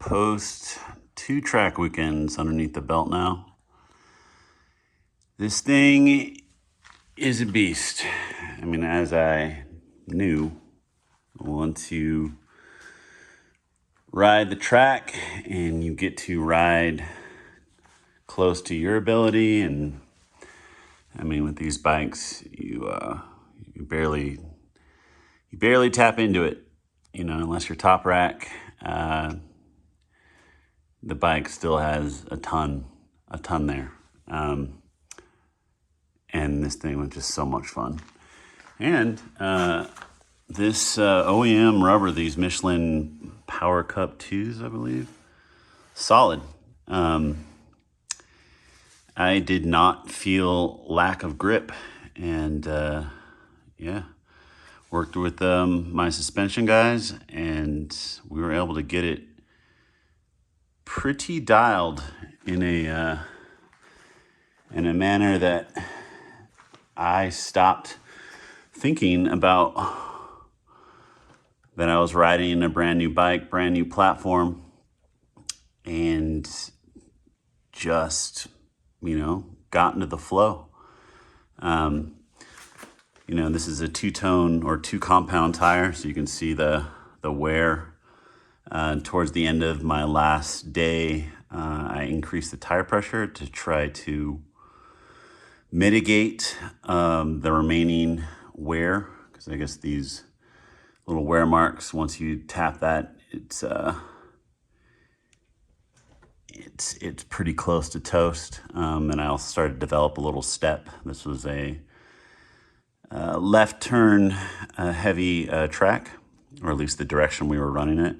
post 2 track weekends underneath the belt now. This thing is a beast. I mean, as I knew, once you ride the track and you get to ride close to your ability, and I mean, with these bikes, you barely tap into it, you know, unless you're top rack. The bike still has a ton there. And this thing was just so much fun. And this OEM rubber, these Michelin Power Cup 2s, I believe, solid. I did not feel lack of grip, and yeah, worked with my suspension guys, and we were able to get it pretty dialed in a manner that I stopped thinking about that I was riding a brand new bike, brand new platform, and just, you know, got into the flow. You know, this is a 2-tone or 2-compound tire, so you can see the wear. Towards the end of my last day, I increased the tire pressure to try to mitigate the remaining wear, because I guess these little wear marks, once you tap that, it's pretty close to toast. And I also started to develop a little step. This was a left turn heavy track, or at least the direction we were running it.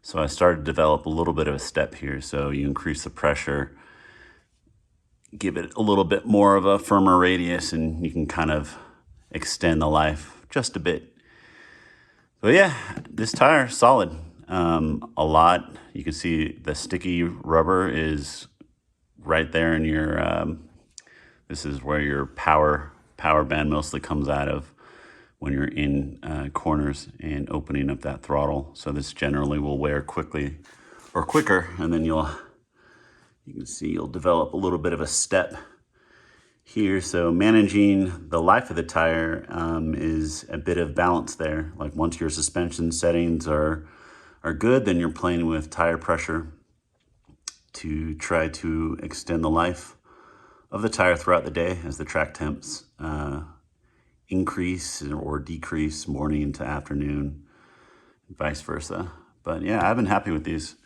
So I started to develop a little bit of a step here. So you increase the pressure, give it a little bit more of a firmer radius, and you can kind of extend the life just a bit. So yeah, this tire, solid. A lot. You can see the sticky rubber is right there in your, this is where your power band mostly comes out of when you're in corners and opening up that throttle. So this generally will wear quickly or quicker, and then you can see you'll develop a little bit of a step here. So managing the life of the tire is a bit of balance there. Like once your suspension settings are good, then you're playing with tire pressure to try to extend the life of the tire throughout the day as the track temps increase or decrease morning to afternoon, vice versa. But yeah, I've been happy with these.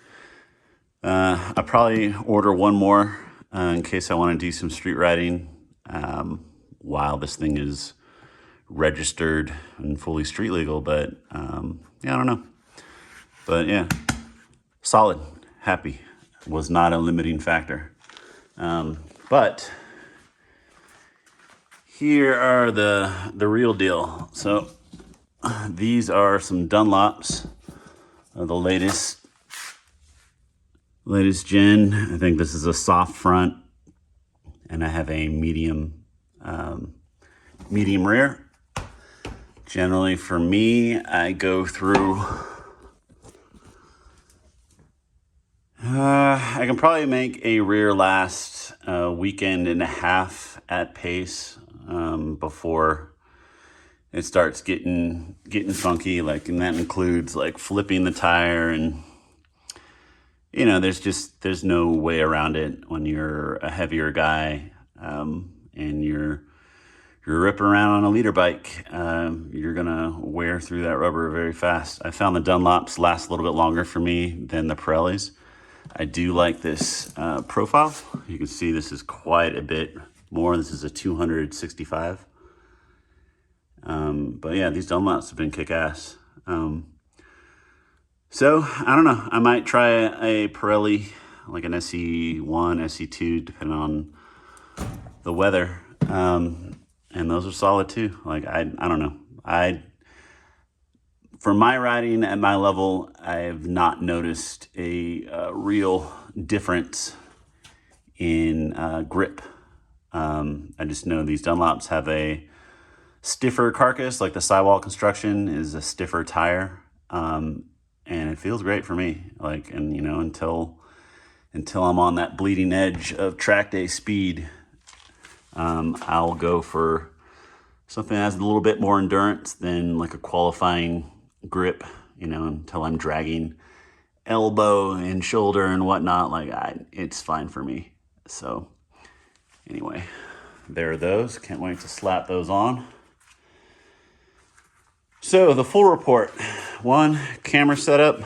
I'll probably order one more in case I want to do some street riding while this thing is registered and fully street legal. But yeah, I don't know. But yeah, solid, happy. Was not a limiting factor. But here are the real deal. So these are some Dunlops, the latest gen. I think this is a soft front, and I have a medium rear. Generally for me, I go through, I can probably make a rear last weekend and a half at pace before it starts getting funky. Like, and that includes like flipping the tire, and you know, there's no way around it when you're a heavier guy and you're ripping around on a leader bike. You're gonna wear through that rubber very fast. I found the Dunlops last a little bit longer for me than the Pirellis. I do like this profile. You can see this is quite a bit more. This is a 265. But yeah, these Dunlops have been kick-ass. So I don't know. I might try a Pirelli, like an SE1, SE2, depending on the weather. And those are solid too. Like I don't know. For my riding at my level, I have not noticed a real difference in grip. I just know these Dunlops have a stiffer carcass, like the sidewall construction is a stiffer tire. and it feels great for me. Like, and you know, until I'm on that bleeding edge of track day speed, I'll go for something that has a little bit more endurance than like a qualifying grip, you know, until I'm dragging elbow and shoulder and whatnot. Like, it's fine for me. So anyway, there are those. Can't wait to slap those on. So the full report. One, camera setup,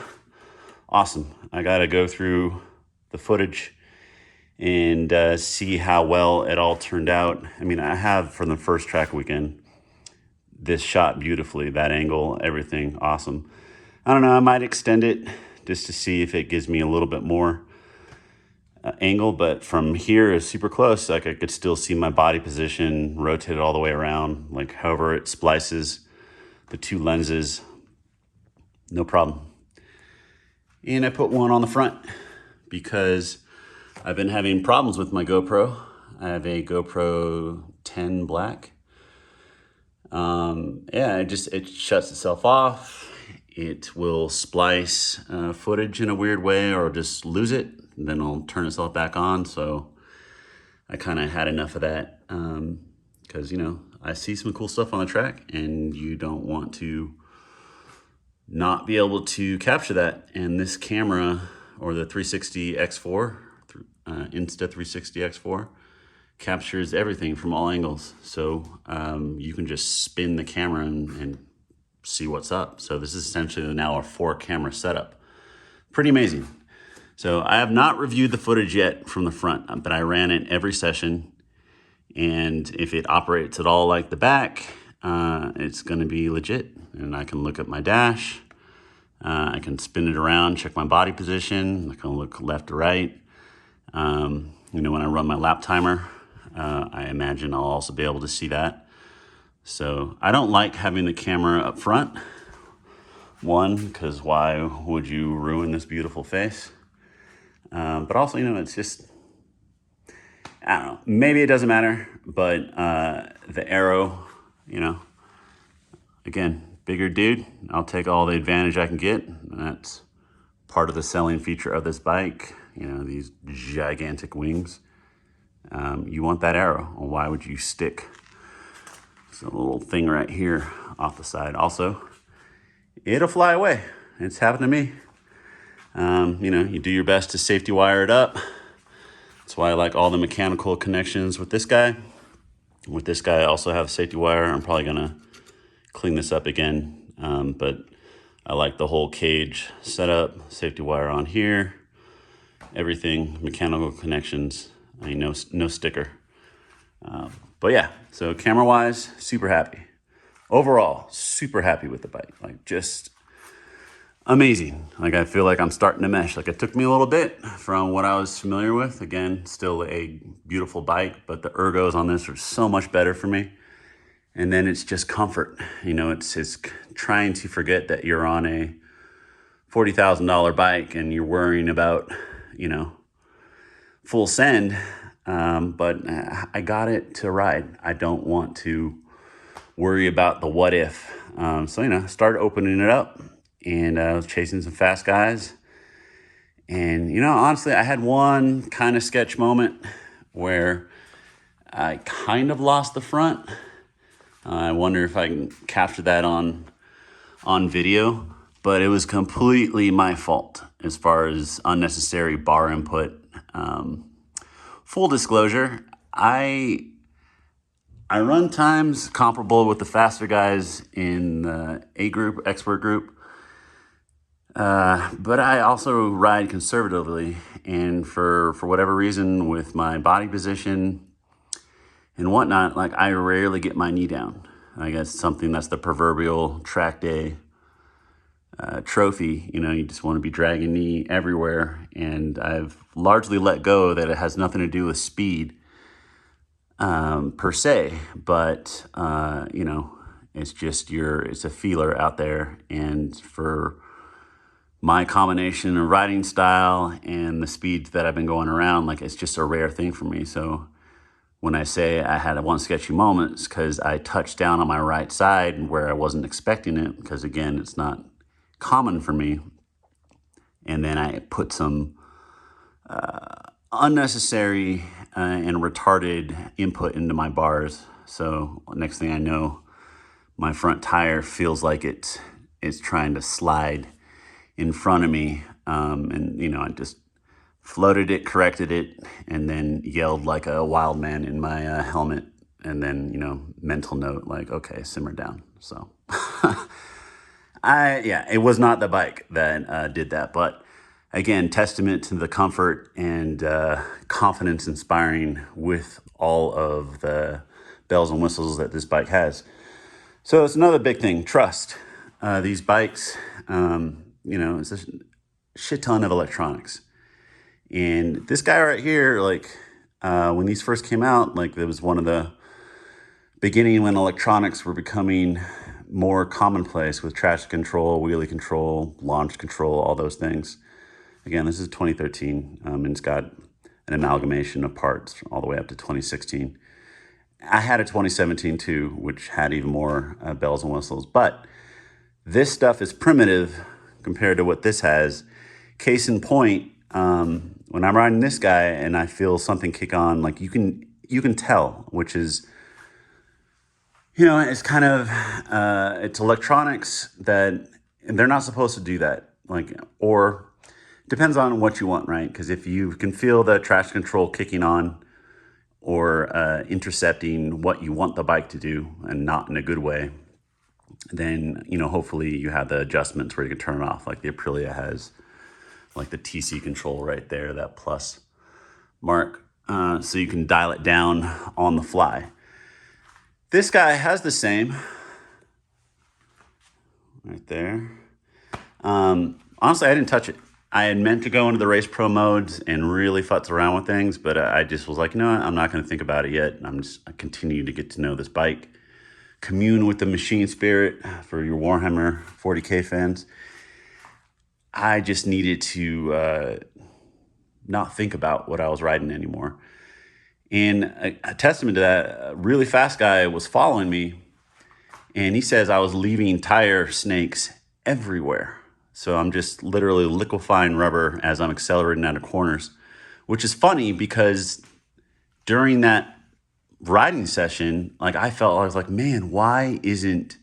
awesome. I got to go through the footage and see how well it all turned out. I mean, I have from the first track weekend, this shot beautifully, that angle, everything, awesome. I don't know, I might extend it just to see if it gives me a little bit more angle, but from here is super close. Like, I could still see my body position, rotate it all the way around, like however it splices the two lenses, no problem. And I put one on the front because I've been having problems with my GoPro. I have a GoPro 10 Black. Yeah, it shuts itself off. It will splice footage in a weird way, or just lose it, and then it'll turn itself back on. So I kind of had enough of that, because, you know, I see some cool stuff on the track, and you don't want to not be able to capture that. And this camera, or the 360 X4, Insta360 X4, captures everything from all angles. So you can just spin the camera and see what's up. So this is essentially now a 4-camera setup. Pretty amazing. So I have not reviewed the footage yet from the front, but I ran it every session. And if it operates at all like the back, it's going to be legit. And I can look at my dash. I can spin it around, check my body position. I can look left to right. You know, when I run my lap timer, I imagine I'll also be able to see that. So I don't like having the camera up front. One, because why would you ruin this beautiful face? But also, you know, it's just, I don't know, maybe it doesn't matter, but the arrow, you know, again, bigger dude, I'll take all the advantage I can get. And that's part of the selling feature of this bike, you know, these gigantic wings. You want that arrow. Well, why would you stick a little thing right here off the side? Also, it'll fly away. It's happened to me. You know, you do your best to safety wire it up. That's why I like all the mechanical connections with this guy. With this guy, I also have a safety wire. I'm probably gonna clean this up again, but I like the whole cage setup, safety wire on here, everything, mechanical connections. I mean, no sticker. But yeah, so camera-wise, super happy. Overall, super happy with the bike. Like, just amazing. Like, I feel like I'm starting to mesh. Like, it took me a little bit from what I was familiar with. Again, still a beautiful bike, but the ergos on this are so much better for me. And then it's just comfort. You know, it's trying to forget that you're on a $40,000 bike and you're worrying about, you know, full send. But I got it to ride. I don't want to worry about the what if. So, you know, started opening it up, and I was chasing some fast guys. And, you know, honestly, I had one kind of sketch moment where I kind of lost the front. I wonder if I can capture that on video, but it was completely my fault as far as unnecessary bar input. Full disclosure, I run times comparable with the faster guys in the A group, expert group, but I also ride conservatively, and for whatever reason, with my body position and whatnot, like, I rarely get my knee down. I guess something that's the proverbial track day trophy. You know, you just want to be dragging knee everywhere, and I've largely let go that it has nothing to do with speed per se, but you know, it's just it's a feeler out there. And for my combination of riding style and the speeds that I've been going around, like, it's just a rare thing for me. So when I say I had one sketchy moment, it's because I touched down on my right side where I wasn't expecting it, because again, it's not common for me. and then I put some unnecessary and retarded input into my bars. So next thing I know, my front tire feels like it's trying to slide in front of me. And, you know, I just floated it, corrected it, and then yelled like a wild man in my helmet. And then, you know, mental note like, okay, simmer down. So yeah, it was not the bike that did that. But again, testament to the comfort and confidence inspiring with all of the bells and whistles that this bike has. So it's another big thing, trust. These bikes, you know, it's a shit ton of electronics. And this guy right here, like when these first came out, like there was one of the beginning when electronics were becoming more commonplace with traction control, wheelie control, launch control, all those things. Again, this is 2013, and it's got an amalgamation of parts all the way up to 2016. I had a 2017 too, which had even more bells and whistles. But this stuff is primitive compared to what this has. Case in point, when I'm riding this guy and I feel something kick on, like you can tell, which is, you know, it's kind of it's electronics that and they're not supposed to do that. Like, or depends on what you want, right? Because if you can feel the traction control kicking on or intercepting what you want the bike to do and not in a good way, then, you know, hopefully you have the adjustments where you can turn it off, like the Aprilia has, like the TC control right there, that plus mark, so you can dial it down on the fly. This guy has the same right there. Honestly, I didn't touch it. I had meant to go into the race pro modes and really futz around with things, but I just was like, you know what? I'm not going to think about it yet. I continue to get to know this bike, commune with the machine spirit for your Warhammer 40K fans. I just needed to not think about what I was riding anymore. And a testament to that, a really fast guy was following me, and he says I was leaving tire snakes everywhere. So I'm just literally liquefying rubber as I'm accelerating out of corners, which is funny because during that riding session, like I was like, man, why isn't,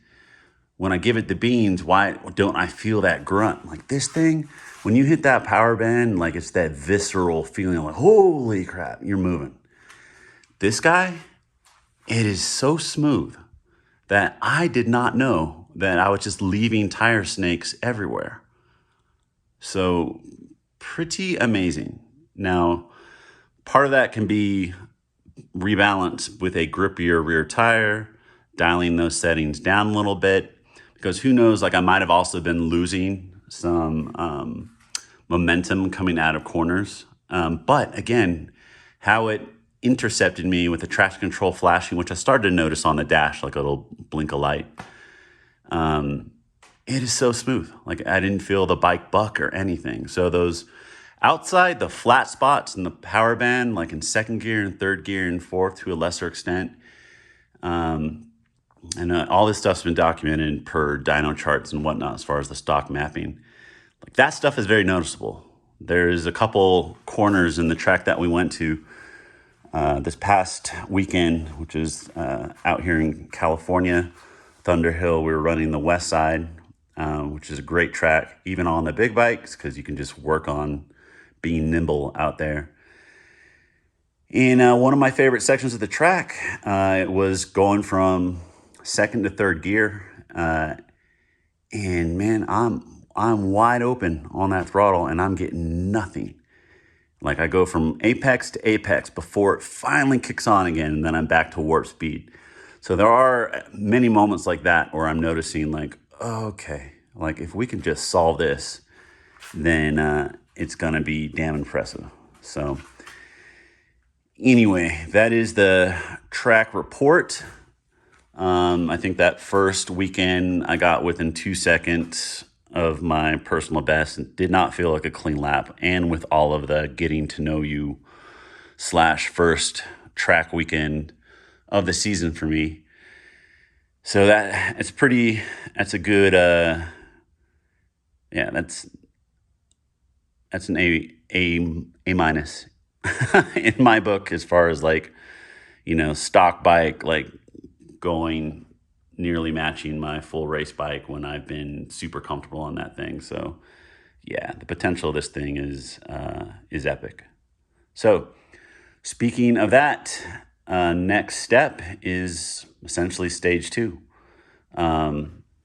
when I give it the beans, why don't I feel that grunt? Like this thing, when you hit that power band, like it's that visceral feeling like, holy crap, you're moving. This guy, it is so smooth that I did not know that I was just leaving tire snakes everywhere. So pretty amazing. Now, part of that can be rebalanced with a grippier rear tire, dialing those settings down a little bit, because who knows, like I might have also been losing some momentum coming out of corners. But again, how it intercepted me with the traction control flashing, which I started to notice on the dash, like a little blink of light. It is so smooth. Like I didn't feel the bike buck or anything. So those outside the flat spots in the power band, like in second gear and third gear and fourth to a lesser extent. And all this stuff's been documented per dyno charts and whatnot as far as the stock mapping. Like that stuff is very noticeable. There's a couple corners in the track that we went to this past weekend, which is out here in California, Thunderhill. We were running the west side, which is a great track, even on the big bikes, because you can just work on being nimble out there. In one of my favorite sections of the track, it was going from second to third gear, and man, I'm wide open on that throttle, and I'm getting nothing. Like I go from apex to apex before it finally kicks on again, and then I'm back to warp speed. So there are many moments like that where I'm noticing like, okay, like if we can just solve this, then it's gonna be damn impressive. So anyway, that is the track report. I think that first weekend I got within 2 seconds of my personal best and did not feel like a clean lap. And with all of the getting to know you / first track weekend of the season for me. So that's a good, yeah, that's an A minus in my book, as far as like, stock bike, like going nearly matching my full race bike when I've been super comfortable on that thing. So yeah, the potential of this thing is epic. So speaking of that, next step is essentially stage 2,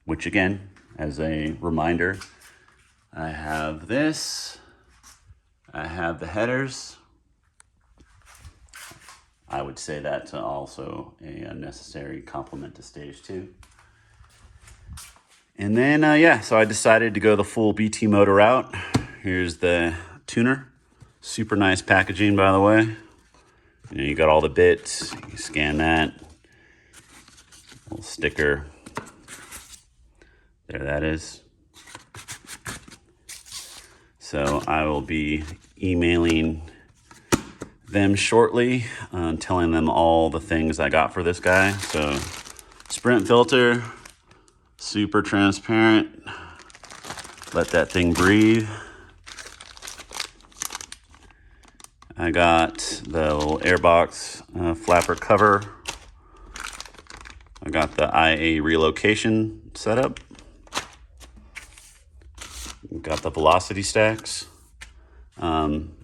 which again, as a reminder, I have this, I have the headers. I would say that's also a necessary complement to stage 2. And then, yeah, so I decided to go the full BT motor route. Here's the tuner. Super nice packaging, by the way. You got all the bits. You scan that. Little sticker. There that is. So I will be emailing them shortly, telling them all the things I got for this guy. So sprint filter, super transparent. Let that thing breathe. I got the little airbox flapper cover. I got the IA relocation setup. Got the velocity stacks,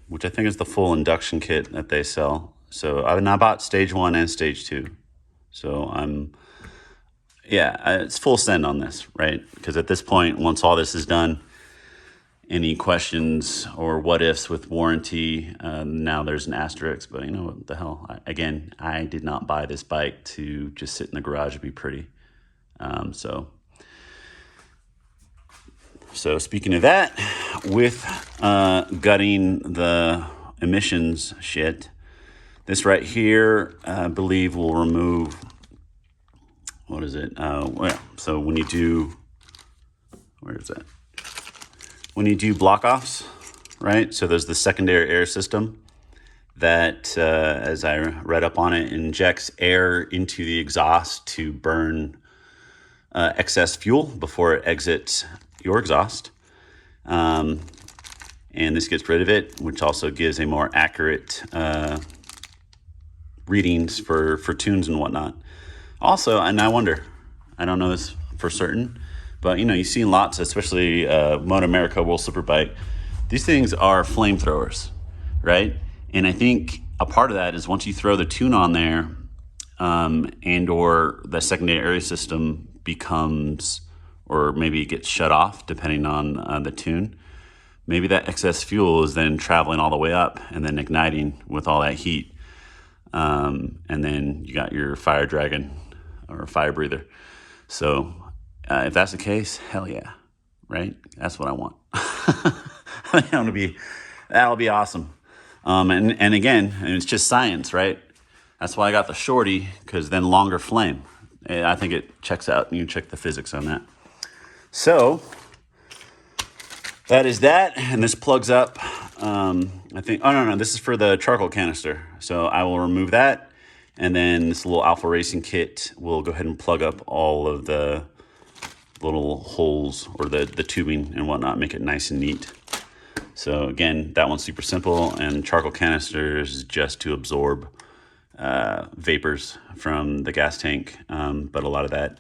which I think is the full induction kit that they sell. So I bought stage 1 and stage 2. So it's full send on this, right? Because at this point, once all this is done, any questions or what ifs with warranty, now there's an asterisk, but what the hell? I did not buy this bike to just sit in the garage and be pretty. So speaking of that, with gutting the emissions shit, this right here, I believe, will remove, what is it? So when you do, where is that? When you do block offs, right? So there's the secondary air system that, as I read up on it, injects air into the exhaust to burn excess fuel before it exits your exhaust. And this gets rid of it, which also gives a more accurate readings for tunes and whatnot. Also, and I wonder, I don't know this for certain, but you see lots, especially Moto America World Superbike, these things are flamethrowers, right? And I think a part of that is once you throw the tune on there, and or the secondary area system becomes, or maybe it gets shut off depending on the tune, maybe that excess fuel is then traveling all the way up and then igniting with all that heat. And then you got your fire dragon or fire breather. So if that's the case, hell yeah, right? That's what I want. That'll be awesome. And again, it's just science, right? That's why I got the shorty, because then longer flame. I think it checks out. You can check the physics on that. So that is that, and this plugs up. I think, oh no, this is for the charcoal canister. So I will remove that, and then this little Alpha Racing kit will go ahead and plug up all of the little holes or the tubing and whatnot, make it nice and neat. So again, that one's super simple, and charcoal canister is just to absorb vapors from the gas tank, but a lot of that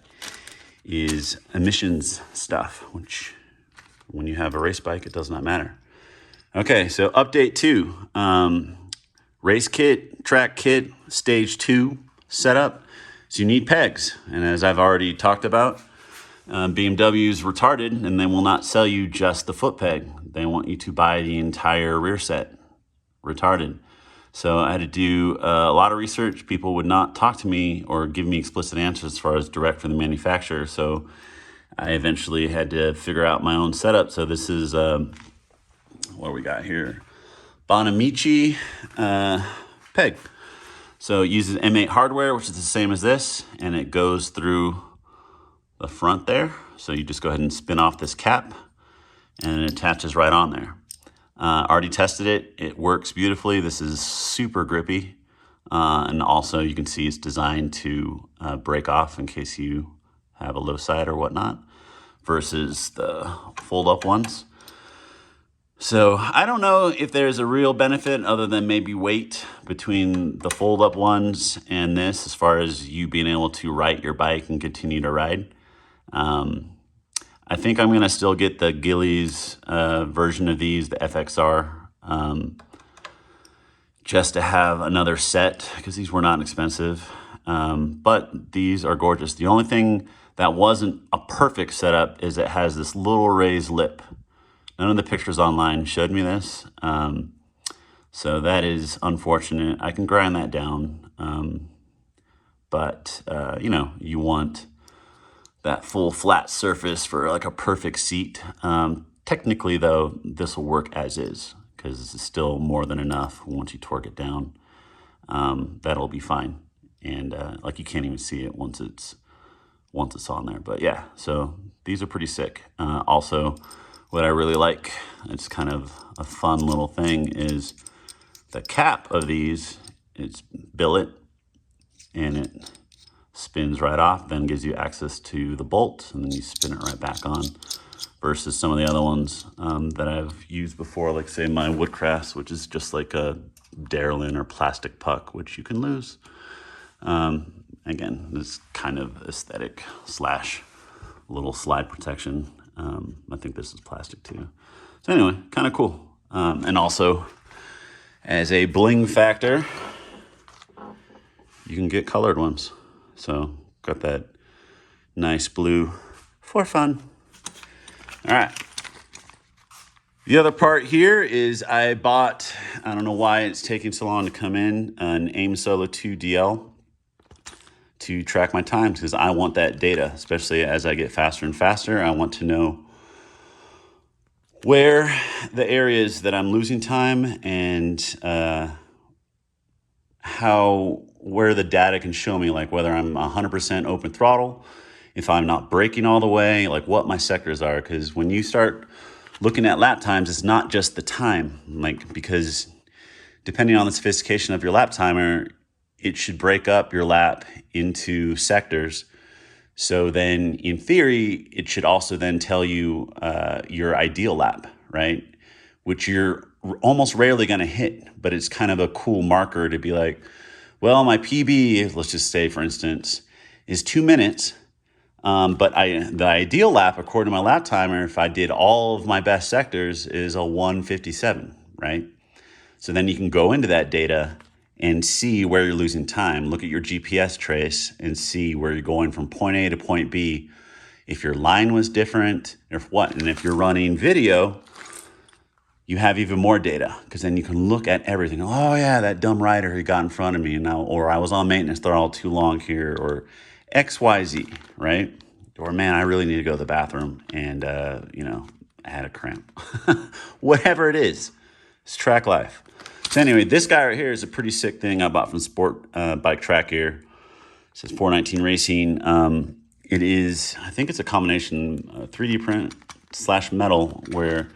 is emissions stuff, which when you have a race bike, it does not matter. Okay, so update 2, race kit, track kit, stage 2 setup. So you need pegs, and as I've already talked about, BMW's retarded, and they will not sell you just the foot peg. They want you to buy the entire rear set. Retarded. So I had to do a lot of research. People would not talk to me or give me explicit answers as far as direct from the manufacturer. So I eventually had to figure out my own setup. So this is, what we got here? Bonamici peg. So it uses M8 hardware, which is the same as this, and it goes through the front there. So you just go ahead and spin off this cap, and it attaches right on there. Already tested it. It works beautifully. This is super grippy. And also you can see it's designed to break off in case you have a low side or whatnot, versus the fold up ones. So I don't know if there's a real benefit other than maybe weight between the fold-up ones and this, as far as you being able to ride your bike and continue to ride. I think I'm gonna still get the Gillies version of these, the FXR, just to have another set, because these were not expensive. But these are gorgeous. The only thing that wasn't a perfect setup is it has this little raised lip. None of the pictures online showed me this. So that is unfortunate. I can grind that down. But you know, you want that full flat surface for like a perfect seat. Technically though, this will work as is, because it's still more than enough once you torque it down. That'll be fine. And like you can't even see it once it's on there. But yeah, so these are pretty sick. Also, what I really like, it's kind of a fun little thing, is the cap of these. It's billet, and it spins right off, then gives you access to the bolt, and then you spin it right back on, versus some of the other ones that I've used before, like say my Woodcrafts, which is just like a Darlin or plastic puck, which you can lose. Again, this kind of aesthetic slash little slide protection. I think this is plastic too. So anyway, kind of cool. And also, as a bling factor, you can get colored ones. So got that nice blue for fun. All right. The other part here is I bought, I don't know why it's taking so long to come in, an AIM Solo 2 DL to track my times, because I want that data, especially as I get faster and faster. I want to know where the areas that I'm losing time, and where the data can show me, like whether I'm 100% open throttle, if I'm not braking all the way, like what my sectors are. Because when you start looking at lap times, it's not just the time, like, because depending on the sophistication of your lap timer, it should break up your lap into sectors. So then in theory, it should also then tell you your ideal lap, right? Which you're almost rarely gonna hit, but it's kind of a cool marker to be like, well, my PB, let's just say for instance, is 2 minutes. But the ideal lap, according to my lap timer, if I did all of my best sectors, is a 1:57, right? So then you can go into that data and see where you're losing time. Look at your GPS trace and see where you're going from point A to point B. If your line was different, or what, and if you're running video, you have even more data, because then you can look at everything. Oh yeah, that dumb rider who got in front of me, or I was on maintenance throttle too long here, or XYZ, right? Or man, I really need to go to the bathroom, and you know, I had a cramp. Whatever it is, it's track life. So anyway, this guy right here is a pretty sick thing I bought from Sport Bike Track Gear. It says 419 Racing. It is, I think it's a combination 3D print / metal, where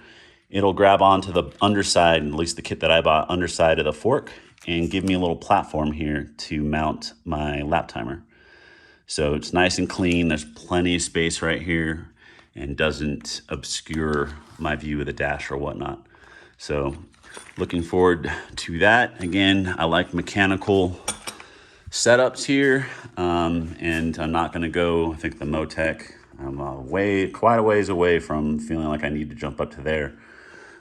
it'll grab onto the underside, at least the kit that I bought, underside of the fork, and give me a little platform here to mount my lap timer. So it's nice and clean. There's plenty of space right here, and doesn't obscure my view of the dash or whatnot. So looking forward to that. Again, I like mechanical setups here, and I'm not going to go, I think the Motec, I'm quite a ways away from feeling like I need to jump up to there,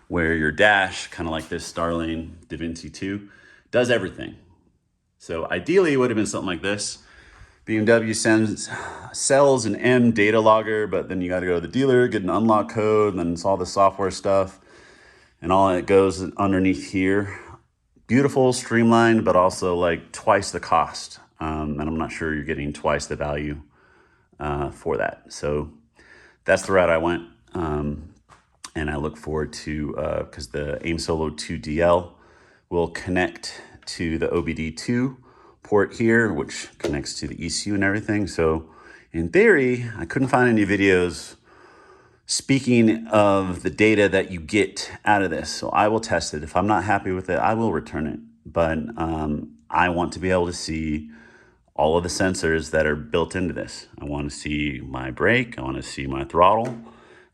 where your dash, kind of like this Starlane DaVinci 2, does everything. So ideally it would have been something like this. BMW sells an M data logger, but then you got to go to the dealer, get an unlock code, and then it's all the software stuff, and all that goes underneath here. Beautiful, streamlined, but also like twice the cost. And I'm not sure you're getting twice the value for that. So that's the route I went. And I look forward to, because the AIM Solo 2 DL will connect to the OBD2 port here, which connects to the ECU and everything. So in theory, I couldn't find any videos speaking of the data that you get out of this. So I will test it. If I'm not happy with it, I will return it. But I want to be able to see all of the sensors that are built into this. I want to see my brake. I want to see my throttle.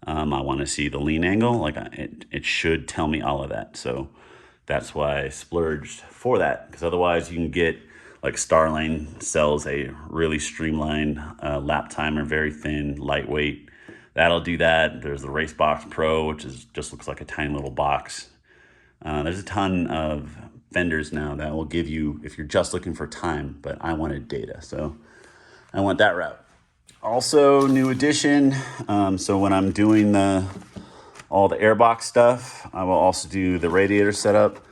I want to see the lean angle. Like it should tell me all of that. So that's why I splurged for that, because otherwise you can get like Starlane sells a really streamlined lap timer, very thin, lightweight. That'll do that. There's the Racebox Pro, which is just looks like a tiny little box. There's a ton of vendors now that will give you, if you're just looking for time, but I wanted data, so I went that route. Also, new addition. So when I'm doing all the airbox stuff, I will also do the radiator setup.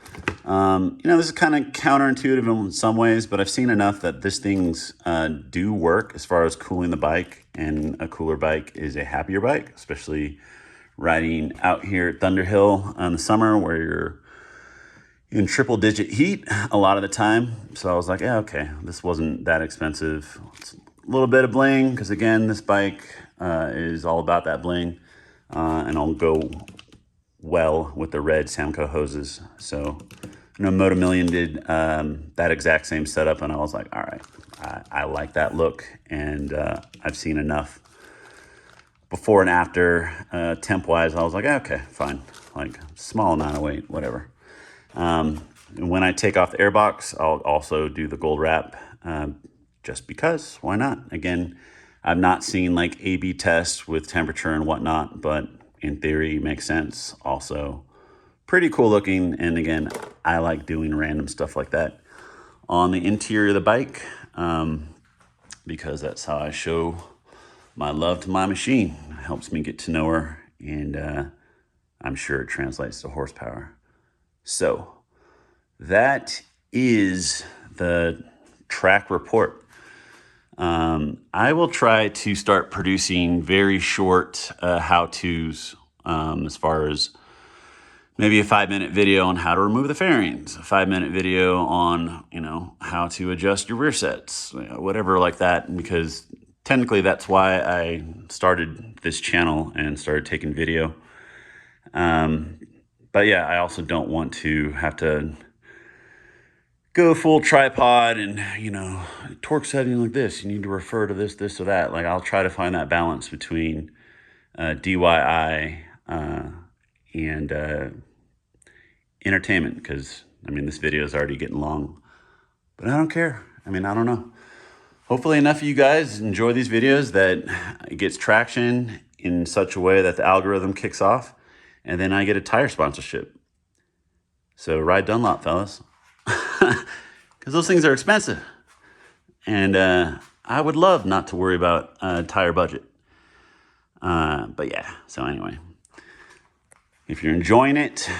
This is kind of counterintuitive in some ways, but I've seen enough that this things do work as far as cooling the bike, and a cooler bike is a happier bike, especially riding out here at Thunderhill in the summer where you're in triple digit heat a lot of the time. So I was like, yeah, okay, this wasn't that expensive. It's a little bit of bling, because again, this bike is all about that bling, and I'll go well with the red Samco hoses. So Moto Million did that exact same setup, and I was like, all right, I like that look, and I've seen enough before and after temp wise. I was like, okay, fine, like small amount of weight, whatever. When I take off the airbox, I'll also do the gold wrap, just because, why not? Again, I've not seen like A/B tests with temperature and whatnot, but in theory makes sense. Also pretty cool looking, and again, I like doing random stuff like that on the interior of the bike, because that's how I show my love to my machine. It helps me get to know her, and I'm sure it translates to horsepower. So that is the track report. I will try to start producing very short how-tos, as far as maybe a 5-minute video on how to remove the fairings, a 5-minute video on, how to adjust your rear sets, whatever like that, because technically that's why I started this channel and started taking video. But yeah, I also don't want to have to go full tripod and, torque setting like this. You need to refer to this, or that. Like, I'll try to find that balance between DIY and entertainment, because, this video is already getting long. But I don't care. I don't know. Hopefully enough of you guys enjoy these videos that it gets traction in such a way that the algorithm kicks off, and then I get a tire sponsorship. So ride Dunlop, fellas. Because those things are expensive, and I would love not to worry about a tire budget. But yeah, so anyway, if you're enjoying it,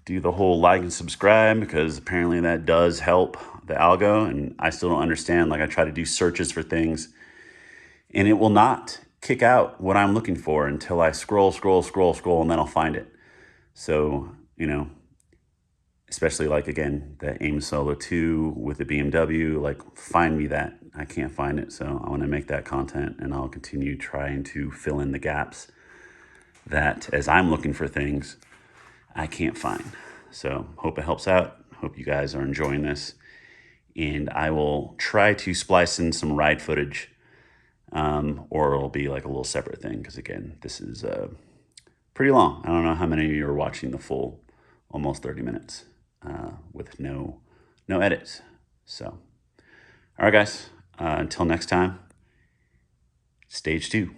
do the whole like and subscribe, because apparently that does help the algo, and I still don't understand. Like, I try to do searches for things, and it will not kick out what I'm looking for until I scroll, and then I'll find it. So, especially like, again, the AIM Solo 2 with the BMW, like, find me that. I can't find it, so I want to make that content, and I'll continue trying to fill in the gaps that, as I'm looking for things, I can't find. So hope it helps out. Hope you guys are enjoying this, and I will try to splice in some ride footage, or it'll be like a little separate thing, because again, this is pretty long. I don't know how many of you are watching the full almost 30 minutes. With no edits. So, all right, guys, until next time, stage 2.